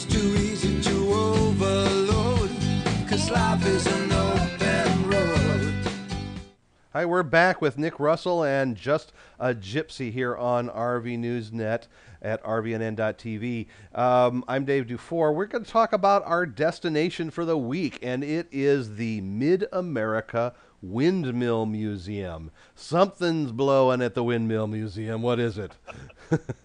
too easy to overload, 'cause life is an open road. Hi, we're back with Nick Russell and Just a Gypsy here on RV Newsnet at RVNN.TV. I'm Dave Dufour. We're going to talk about our destination for the week, and it is the Mid-America Windmill Museum. Something's blowing at the Windmill Museum. What is it?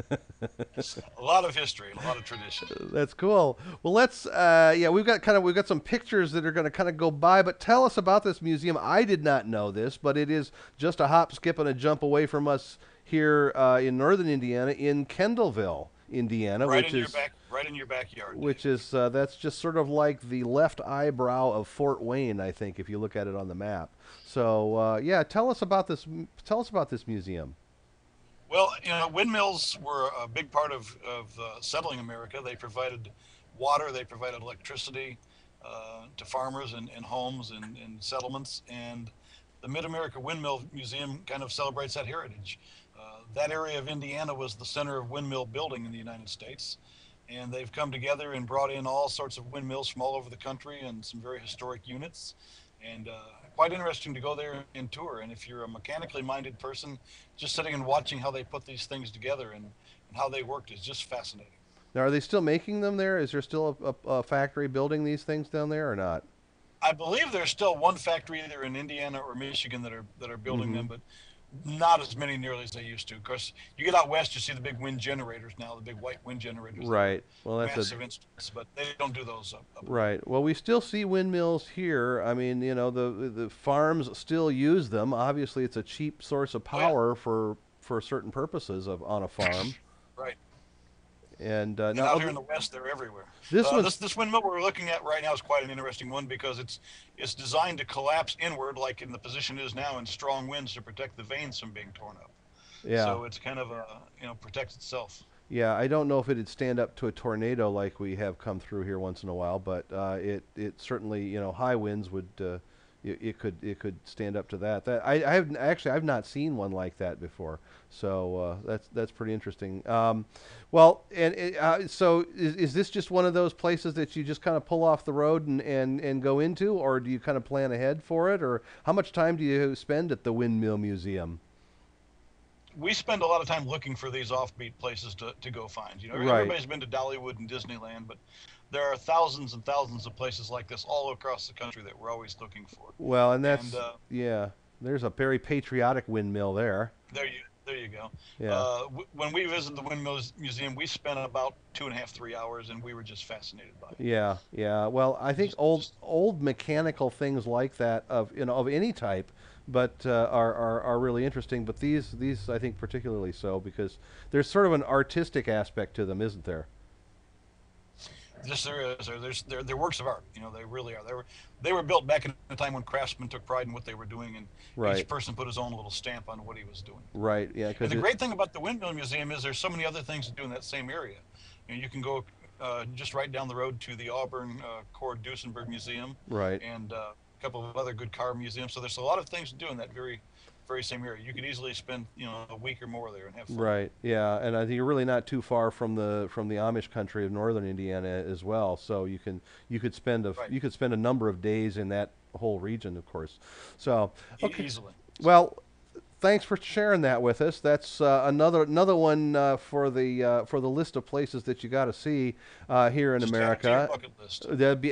A lot of history, a lot of tradition. That's cool. Well, let's we've got some pictures that are going to kind of go by, but tell us about this museum. I did not know this, but it is just a hop, skip, and a jump away from us here in northern Indiana, in Kendallville, Indiana, right in your backyard. Which is that's just sort of like the left eyebrow of Fort Wayne, I think, if you look at it on the map. So tell us about this. Tell us about this museum. Well, windmills were a big part of settling America. They provided water, they provided electricity to farmers and homes and settlements. And the Mid-America Windmill Museum kind of celebrates that heritage. That area of Indiana was the center of windmill building in the United States. And they've come together and brought in all sorts of windmills from all over the country and some very historic units. And quite interesting to go there and tour. And if you're a mechanically minded person, just sitting and watching how they put these things together and how they worked is just fascinating. Now, are they still making them there? Is there still a factory building these things down there or not? I believe there's still one factory either in Indiana or Michigan that are building them, but not as many nearly as they used to. Of course, you get out west, you see the big wind generators now, the big white wind generators. Right. Well, that's massive instruments, but they don't do those up. Right. Well, we still see windmills here. I mean, the farms still use them. Obviously, it's a cheap source of power for certain purposes on a farm. Right. And now out here in the west, they're everywhere. This windmill we're looking at right now is quite an interesting one because it's designed to collapse inward, like in the position it is now, in strong winds to protect the vanes from being torn up. Yeah. So it's kind of protects itself. Yeah, I don't know if it'd stand up to a tornado like we have come through here once in a while, but it certainly, high winds would it could stand up to that. I've not seen one like that before, so that's pretty interesting. So is this just one of those places that you just kind of pull off the road and go into, or do you kind of plan ahead for it, or how much time do you spend at the Windmill Museum? We spend a lot of time looking for these offbeat places to go find. Everybody's been to Dollywood and Disneyland, but there are thousands and thousands of places like this all across the country that we're always looking for. Well, and there's a very patriotic windmill there. There you go. Yeah. When we visited the Windmill Museum, we spent about 2.5 to 3 hours, and we were just fascinated by it. Yeah. Well, I think old mechanical things like that of any type, but are really interesting. But these I think particularly so because there's sort of an artistic aspect to them, isn't there? Yes, there is. They're works of art. They really are. They were built back in a time when craftsmen took pride in what they were doing, and each person put his own little stamp on what he was doing. Right. Yeah. And the great thing about the Windmill Museum is there's so many other things to do in that same area. You can go just right down the road to the Auburn Cord Duesenberg Museum. Right. And a couple of other good car museums. So there's a lot of things to do in that very same area. You could easily spend a week or more there and have fun. Right. Yeah, and I think you're really not too far from the Amish country of northern Indiana as well. So you could spend a number of days in that whole region, of course. So easily. Well, thanks for sharing that with us. That's another one for the list of places that you got to see here in America. Add it to your bucket list.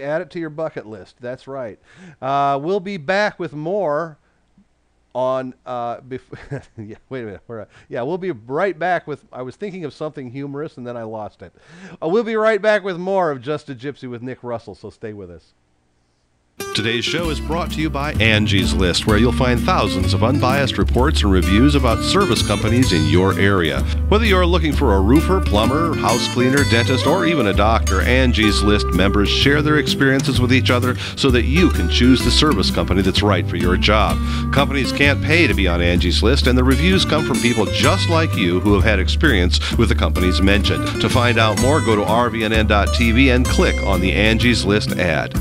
Add it to your bucket list. That's right. We'll be back with more on wait a minute. We'll be right back with. I was thinking of something humorous and then I lost it. We'll be right back with more of Just a Gypsy with Nick Russell. So stay with us. Today's show is brought to you by Angie's List, where you'll find thousands of unbiased reports and reviews about service companies in your area. Whether you're looking for a roofer, plumber, house cleaner, dentist, or even a doctor, Angie's List members share their experiences with each other so that you can choose the service company that's right for your job. Companies can't pay to be on Angie's List, and the reviews come from people just like you who have had experience with the companies mentioned. To find out more, go to RVNN.TV and click on the Angie's List ad.